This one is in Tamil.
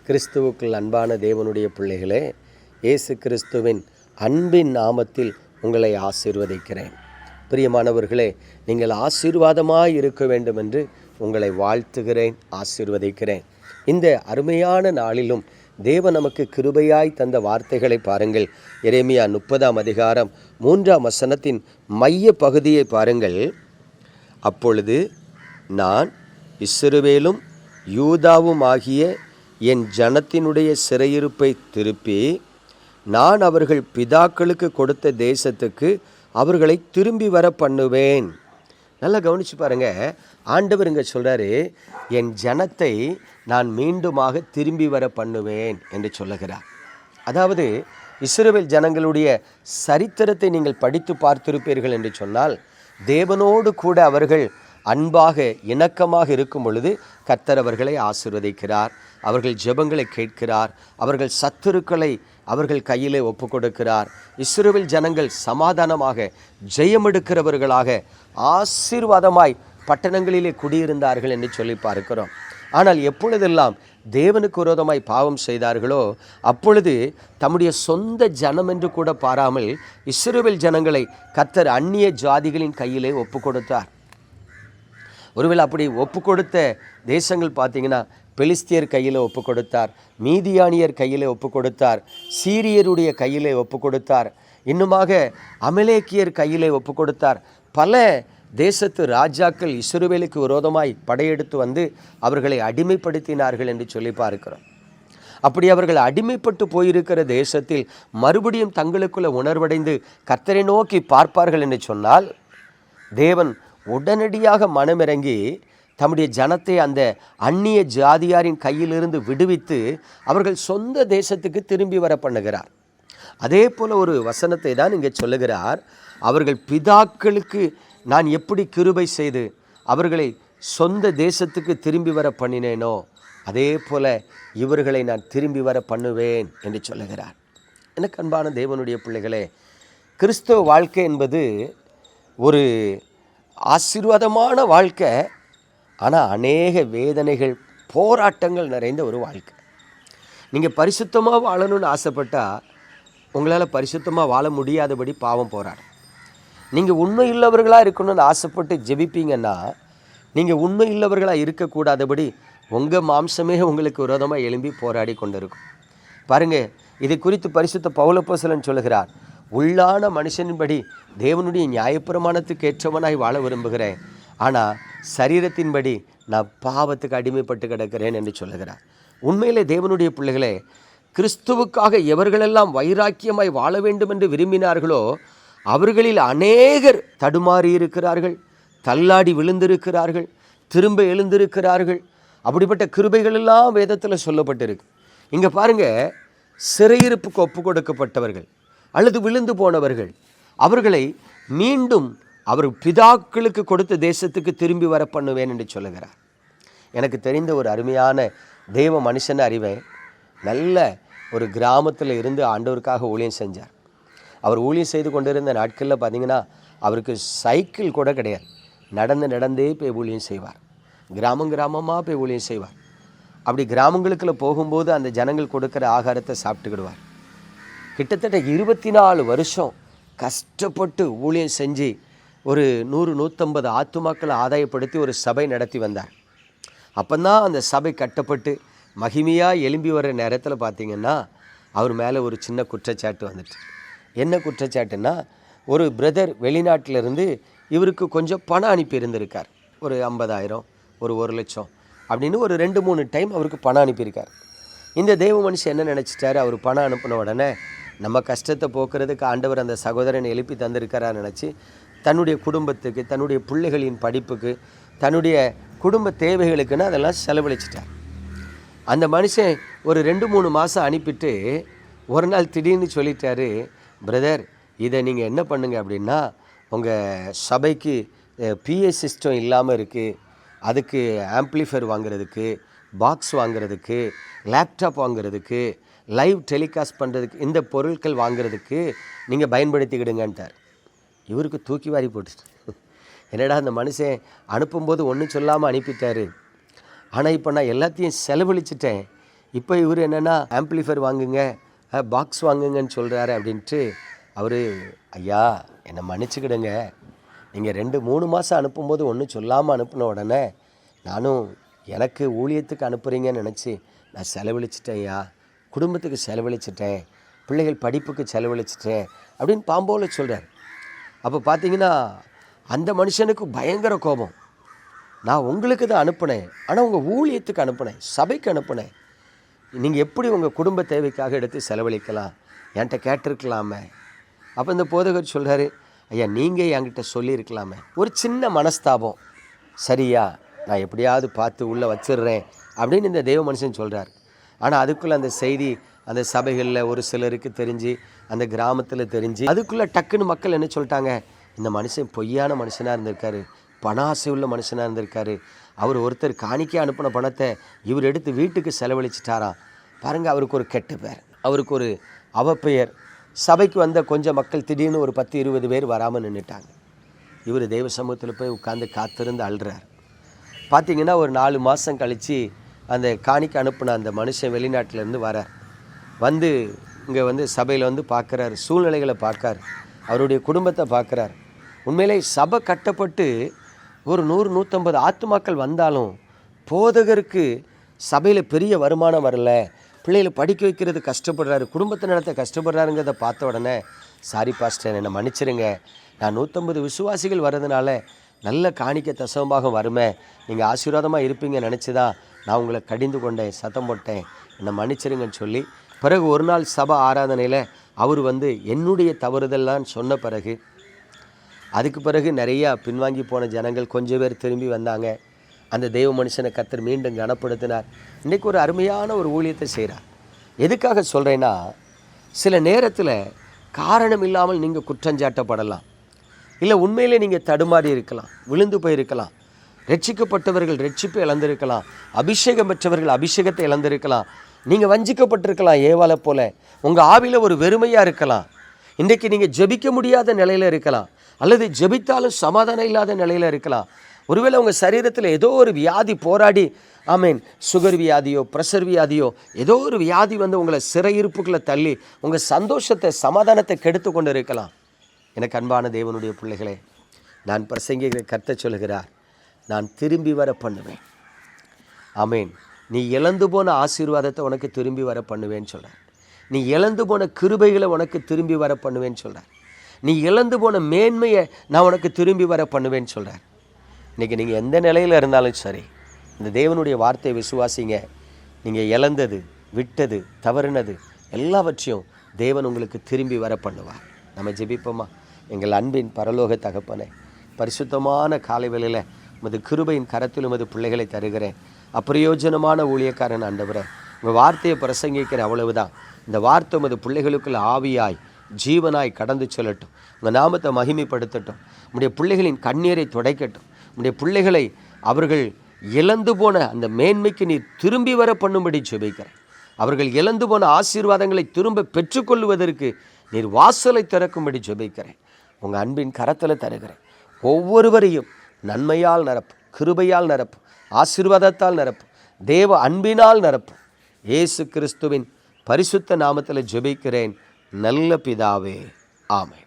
கிறிஸ்துவுக்குள் அன்பான தேவனுடைய பிள்ளைகளே, இயேசு கிறிஸ்துவின் அன்பின் நாமத்தில் உங்களை ஆசீர்வதிக்கிறேன். பிரியமானவர்களே, நீங்கள் ஆசீர்வாதமாய் இருக்க வேண்டும் என்று உங்களை வாழ்த்துகிறேன், ஆசீர்வதிக்கிறேன். இந்த அருமையான நாளிலும் தேவன் நமக்கு கிருபையாய் தந்த வார்த்தைகளை பாருங்கள். எரேமியா 30ஆம் அதிகாரம் 3ஆம் வசனத்தின் மைய பகுதியை பாருங்கள். அப்பொழுது நான் இஸ்ரவேலும் யூதாவும் ஆகிய என் ஜனத்தினுடைய சிறையிருப்பை திருப்பி நான் அவர்கள் பிதாக்களுக்கு கொடுத்த தேசத்துக்கு அவர்களை திரும்பி வர பண்ணுவேன். நல்லா கவனிச்சு பாருங்க, ஆண்டவர் இங்கே சொல்றாரு, என் ஜனத்தை நான் மீண்டுமாக திரும்பி வர பண்ணுவேன் என்று சொல்லுகிறார். அதாவது இஸ்ரவேல் ஜனங்களுடைய சரித்திரத்தை நீங்கள் படித்து பார்த்திருப்பீர்கள் என்று சொன்னால், தேவனோடு கூட அவர்கள் அன்பாக இணக்கமாக இருக்கும் பொழுது கர்த்தர் அவர்களை ஆசீர்வதிக்கிறார், அவர்கள் ஜெபங்களை கேட்கிறார், அவர்கள் சத்துருக்களை அவர்கள் கையிலே ஒப்பு கொடுக்கிறார். இஸ்ரவேல் ஜனங்கள் சமாதானமாக ஜெயமெடுக்கிறவர்களாக ஆசீர்வாதமாய் பட்டணங்களிலே குடியிருந்தார்கள் என்று சொல்லி பார்க்கிறோம். ஆனால் எப்பொழுதெல்லாம் தேவனுக்கு விரோதமாய் பாவம் செய்தார்களோ அப்பொழுது தம்முடைய சொந்த ஜனம் என்று கூட பாராமல் இஸ்ரவேல் ஜனங்களை கர்த்தர் அந்நிய ஜாதிகளின் கையிலே ஒப்பு கொடுத்தார். ஒருவேளை அப்படி ஒப்பு கொடுத்த தேசங்கள் பார்த்தீங்கன்னா, பெலிஸ்தியர் கையில் ஒப்பு கொடுத்தார், மீதியானியர் கையில் ஒப்பு கொடுத்தார், சீரியருடைய கையிலே ஒப்பு கொடுத்தார், இன்னுமாக அமலேக்கியர் கையிலே ஒப்பு கொடுத்தார். பல தேசத்து ராஜாக்கள் இஸ்ரவேலுக்கு விரோதமாய் படையெடுத்து வந்து அவர்களை அடிமைப்படுத்தினார்கள் என்று சொல்லி பார்க்கிறோம். அப்படி அவர்கள் அடிமைப்பட்டு போயிருக்கிற தேசத்தில் மறுபடியும் தங்களுக்குள்ள உணர்வடைந்து கர்த்தரை நோக்கி பார்ப்பார்கள் என்று சொன்னால், தேவன் உடனடியாக மனமிறங்கி தம்முடைய ஜனத்தை அந்த அந்நிய ஜாதியாரின் கையிலிருந்து விடுவித்து அவர்கள் சொந்த தேசத்துக்கு திரும்பி வர பண்ணுகிறார். அதே போல் ஒரு வசனத்தை தான் இங்கே சொல்லுகிறார். அவர்கள் பிதாக்களுக்கு நான் எப்படி கிருபை செய்து அவர்களை சொந்த தேசத்துக்கு திரும்பி வர பண்ணினேனோ அதே போல இவர்களை நான் திரும்பி வர பண்ணுவேன் என்று சொல்லுகிறார். எனக்கு அன்பான தேவனுடைய பிள்ளைகளே, கிறிஸ்தவ வாழ்க்கை என்பது ஒரு ஆசீர்வாதமான வாழ்க்கை, ஆனால் அநேக வேதனைகள் போராட்டங்கள் நிறைந்த ஒரு வாழ்க்கை. நீங்கள் பரிசுத்தமாக வாழணும்னு ஆசைப்பட்டால் உங்களால் பரிசுத்தமாக வாழ முடியாதபடி பாவம் போராடும். நீங்கள் உண்மை இல்லவர்களாக இருக்கணும்னு ஆசைப்பட்டு ஜெபிப்பீங்கன்னா நீங்கள் உண்மை இல்லவர்களாக இருக்கக்கூடாதபடி உங்கள் மாம்சமே உங்களுக்கு விரோதமாக எழும்பி போராடி கொண்டு இருக்கும். பாருங்கள், இதை குறித்து பரிசுத்த பவுலப்போஸ்தலன் சொல்லுகிறார், உள்ளான மனுஷனின்படி தேவனுடைய நியாயப்பிரமாணத்துக்கு ஏற்றவனாய் வாழ விரும்புகிறேன், ஆனால் சரீரத்தின்படி நான் பாவத்துக்கு அடிமைப்பட்டு கிடக்கிறேன் என்று சொல்லுகிறார். உண்மையிலே தேவனுடைய பிள்ளைகளே, கிறிஸ்துவுக்காக எவர்களெல்லாம் வைராக்கியமாய் வாழ வேண்டும் என்று விரும்பினார்களோ அவர்களில் அநேகர் தடுமாறி இருக்கிறார்கள், தள்ளாடி விழுந்திருக்கிறார்கள், திரும்ப எழுந்திருக்கிறார்கள். அப்படிப்பட்ட கிருபைகள் எல்லாம் வேதத்தில் சொல்லப்பட்டிருக்கு. இங்கே பாருங்கள், சிறையிருப்புக்கு ஒப்பு கொடுக்கப்பட்டவர்கள் அல்லது விழுந்து போனவர்கள் அவர்களை மீண்டும் அவர் பிதாக்களுக்கு கொடுத்த தேசத்துக்கு திரும்பி வர பண்ணுவேன் என்று சொல்லுகிறார். எனக்கு தெரிந்த ஒரு அருமையான தெய்வ மனுஷனை அறிவேன். நல்ல ஒரு கிராமத்தில் இருந்து ஆண்டவருக்காக ஊழியம் செஞ்சார். அவர் ஊழியம் செய்து கொண்டிருந்த நாட்களில் பார்த்திங்கன்னா அவருக்கு சைக்கிள் கூட கிடையாது, நடந்தே போய் ஊழியம் செய்வார். கிராமமாக போய் ஊழியம் செய்வார். அப்படி கிராமங்களுக்குள்ள போகும்போது அந்த ஜனங்கள் கொடுக்குற ஆகாரத்தை சாப்பிட்டுக்கிடுவார். கிட்டத்தட்ட 24 வருஷம் கஷ்டப்பட்டு ஊழியம் செஞ்சு ஒரு 100-150 ஆத்துமாக்களை ஆதாயப்படுத்தி ஒரு சபை நடத்தி வந்தார். அப்போதான் அந்த சபை கட்டப்பட்டு மகிமையாக எழும்பி வர நேரத்தில் பார்த்திங்கன்னா அவர் மேலே ஒரு சின்ன குற்றச்சாட்டு வந்துட்டு. என்ன குற்றச்சாட்டுன்னா, ஒரு பிரதர் வெளிநாட்டிலிருந்து இவருக்கு கொஞ்சம் பணம் அனுப்பி இருந்திருக்கார். ஒரு 50,000, ஒரு 1,00,000 அப்படின்னு ஒரு 2-3 டைம் அவருக்கு பணம் அனுப்பியிருக்கார். இந்த தெய்வ மனுஷன் என்ன நினச்சிட்டாரு, அவர் பணம் அனுப்பின உடனே நம்ம கஷ்டத்தை போக்குறதுக்கு ஆண்டவர் அந்த சகோதரனை எழுப்பி தந்திருக்கிறார் நினச்சி தன்னுடைய குடும்பத்துக்கு, தன்னுடைய பிள்ளைகளின் படிப்புக்கு, தன்னுடைய குடும்ப தேவைகளுக்குன்னு அதெல்லாம் செலவழிச்சிட்டார். அந்த மனுஷன் ஒரு 2-3 மாதம் அனுப்பிட்டு ஒரு நாள் திடீர்னு சொல்லிட்டாரு, பிரதர் இதை நீங்கள் என்ன பண்ணுங்க அப்படின்னா, உங்கள் சபைக்கு பிஏ சிஸ்டம் இல்லாமல் இருக்குது, அதுக்கு ஆம்ப்ளிஃபையர் வாங்குறதுக்கு, பாக்ஸ் வாங்குறதுக்கு, லேப்டாப் வாங்குறதுக்கு, லைவ் டெலிகாஸ்ட் பண்ணுறதுக்கு, இந்த பொருட்கள் வாங்குறதுக்கு நீங்கள் பயன்படுத்திக்கிடுங்கன்ட்டார். இவருக்கு தூக்கி வாரி போட்டுட்டு, என்னடா அந்த மனுஷன் அனுப்பும்போது ஒன்றும் சொல்லாமல் அனுப்பிட்டாரு, ஆனால் இப்போ நான் எல்லாத்தையும் செலவழிச்சிட்டேன், இப்போ இவர் என்னென்னா ஆம்பிளிஃபையர் வாங்குங்க, பாக்ஸ் வாங்குங்கன்னு சொல்கிறாரு அப்படின்ட்டு அவர், ஐயா என்னை மன்னிச்சுக்கிடுங்க, நீங்கள் 2-3 மாதம் அனுப்பும்போது ஒன்றும் சொல்லாமல் அனுப்பின உடனே நானும் எனக்கு ஊழியத்துக்கு அனுப்புகிறீங்கன்னு நினச்சி நான் செலவழிச்சிட்டேன் ஐயா, குடும்பத்துக்கு செலவழிச்சிட்டேன், பிள்ளைகள் படிப்புக்கு செலவழிச்சிட்டேன் அப்படின்னு பாம்போல சொல்கிறார். அப்போ பார்த்தீங்கன்னா அந்த மனுஷனுக்கு பயங்கர கோபம். நான் உங்களுக்கு தான் அனுப்புனேன், ஆனால் உங்கள் ஊழியத்துக்கு அனுப்புனேன், சபைக்கு அனுப்புனேன், நீங்கள் எப்படி உங்கள் குடும்ப தேவைக்காக எடுத்து செலவழிக்கலாம், என்கிட்ட கேட்டிருக்கலாமே. அப்போ இந்த போதகர் சொல்கிறாரு, ஐயா நீங்கள் என்கிட்ட சொல்லியிருக்கலாமே. ஒரு சின்ன மனஸ்தாபம், சரியா நான் எப்படியாவது பார்த்து உள்ளே வச்சிடுறேன் அப்படின்னு இந்த தெய்வ மனுஷன் சொல்கிறார். ஆனால் அதுக்குள்ளே அந்த செய்தி அந்த சபைகளில் ஒரு சிலருக்கு தெரிஞ்சு, அந்த கிராமத்தில் தெரிஞ்சு, அதுக்குள்ளே டக்குன்னு மக்கள் என்ன சொல்லிட்டாங்க, இந்த மனுஷன் பொய்யான மனுஷனாக இருந்திருக்காரு, பணாசை உள்ள மனுஷனாக இருந்திருக்காரு, அவர் ஒருத்தர் காணிக்கை அனுப்பின பணத்தை இவர் எடுத்து வீட்டுக்கு செலவழிச்சிட்டாராம். பாருங்கள், அவருக்கு ஒரு கெட்ட பேர், அவருக்கு ஒரு அவப்பெயர். சபைக்கு வந்த கொஞ்சம் மக்கள் திடீர்னு ஒரு 10-20 பேர் வராமல் நின்றுட்டாங்க. இவர் தெய்வ சமூகத்தில் போய் உட்காந்து காத்திருந்து அழுறார். பார்த்திங்கன்னா ஒரு 4 மாதம் கழித்து அந்த காணிக்கை அனுப்பின அந்த மனுஷன் வெளிநாட்டிலேருந்து வரார். வந்து இங்கே வந்து சபையில் வந்து பார்க்குறாரு, சூழ்நிலைகளை பார்க்கார், அவருடைய குடும்பத்தை பார்க்குறார். உண்மையிலே சபை கட்டப்பட்டு ஒரு 100-150 ஆத்துமாக்கள் வந்தாலும் போதகருக்கு சபையில் பெரிய வருமானம் வரல, பிள்ளைகளை படிக்க வைக்கிறது கஷ்டப்படுறாரு, குடும்பத்தை நடத்த கஷ்டப்படுறாருங்கிறத பார்த்த உடனே, சாரி பாஸ்டர் என்னை மன்னிச்சிருங்க, நான் 150 விசுவாசிகள் வர்றதுனால நல்ல காணிக்க தசமபாகம் வருமே, நீங்கள் ஆசீர்வாதமாக இருப்பீங்க நினச்சி தான் நான் உங்களை கடிந்து கொண்டேன், சத்தம் போட்டேன், என்னை மன்னிச்சிருங்கன்னு சொல்லி, பிறகு ஒரு நாள் சபை ஆராதனையில் அவர் வந்து என்னுடைய தவறுதல்லாம் சொன்ன பிறகு, அதுக்கு பிறகு நிறையா பின்வாங்கி போன ஜனங்கள் கொஞ்சம் பேர் திரும்பி வந்தாங்க. அந்த தெய்வ மனுஷனை கர்த்தர் மீண்டும் கனப்படுத்தினார். இன்றைக்கி ஒரு அருமையான ஒரு ஊழியத்தை செய்கிறார். எதுக்காக சொல்கிறேன்னா, சில நேரத்தில் காரணம் இல்லாமல் நீங்கள் குற்றஞ்சாட்டப்படலாம், இல்லை உண்மையிலே நீங்கள் தடுமாறி இருக்கலாம், விழுந்து போயிருக்கலாம், ரட்சிக்கப்பட்டவர்கள் ரட்சிப்பு இழந்திருக்கலாம், அபிஷேகம் பெற்றவர்கள் அபிஷேகத்தை இழந்திருக்கலாம், நீங்கள் வஞ்சிக்கப்பட்டிருக்கலாம், ஏவாளை போல உங்கள் ஆவியில் ஒரு வெறுமையாக இருக்கலாம், இன்றைக்கு நீங்கள் ஜெபிக்க முடியாத நிலையில் இருக்கலாம், அல்லது ஜெபித்தாலும் சமாதானம் இல்லாத நிலையில் இருக்கலாம். ஒருவேளை உங்கள் சரீரத்தில் ஏதோ ஒரு வியாதி போராடி, ஆமீன், சுகர் வியாதியோ ப்ரெஷர் வியாதியோ ஏதோ ஒரு வியாதி வந்து உங்களை சிறையிருப்புக்குள்ளே தள்ளி உங்கள் சந்தோஷத்தை சமாதானத்தை கெடுத்து கொண்டு இருக்கலாம். எனக்கு அன்பான தேவனுடைய பிள்ளைகளே, நான் பிரசங்கிக்கிற கர்த்தர் சொல்கிறார், நான் திரும்பி வர பண்ணுவேன். ஆமீன். நீ இழந்து போன ஆசீர்வாதத்தை உனக்கு திரும்பி வர பண்ணுவேன்னு சொல்கிறார். நீ இழந்து போன கிருபைகளை உனக்கு திரும்பி வர பண்ணுவேன்னு சொல்கிறார். நீ இழந்து போன மேன்மையை நான் உனக்கு திரும்பி வர பண்ணுவேன்னு சொல்கிறார். இன்றைக்கி நீங்கள் எந்த நிலையில் இருந்தாலும் சரி, இந்த தேவனுடைய வார்த்தையை விசுவாசிங்க. நீங்கள் இழந்தது, விட்டது, தவறுனது எல்லாவற்றையும் தேவன் உங்களுக்கு திரும்பி வர பண்ணுவார். நம்ம ஜெபிப்போமா? எங்கள் அன்பின் பரலோக தகப்பனே, பரிசுத்தமான காலை வேளையில் உமது கிருபையின் கரத்தில் உமது பிள்ளைகளை தருகிறேன். அப்பிரயோஜனமான ஊழியக்காரன் ஆண்டவரே, உங்கள் வார்த்தையை பிரசங்கிக்கிற அவ்வளவுதான். இந்த வார்த்தை உமது பிள்ளைகளுக்குள்ள ஆவியாய் ஜீவனாய் கடந்து செல்லட்டும். உங்கள் நாமத்தை மகிமைப்படுத்தட்டும். உம்முடைய பிள்ளைகளின் கண்ணீரை துடைக்கட்டும். உம்முடைய பிள்ளைகளை அவர்கள் இழந்து போன அந்த மேன்மைக்கு நீர் திரும்பி வர பண்ணும்படி ஜெபிக்கிறேன். அவர்கள் இழந்து போன ஆசீர்வாதங்களை திரும்ப பெற்றுக்கொள்வதற்கு நீர் வாசலை திறக்கும்படி ஜெபிக்கிறேன். உங்கள் அன்பின் கரத்தில் தருகிறேன். ஒவ்வொருவரையும் நன்மையால் நிரப்பு, கிருபையால் நிரப்பு, ஆசீர்வாதத்தால் நிரப்பு, தேவ அன்பினால் நிரப்பு. இயேசு கிறிஸ்துவின் பரிசுத்த நாமத்தில் ஜெபிக்கிறேன் நல்ல பிதாவே, ஆமென்.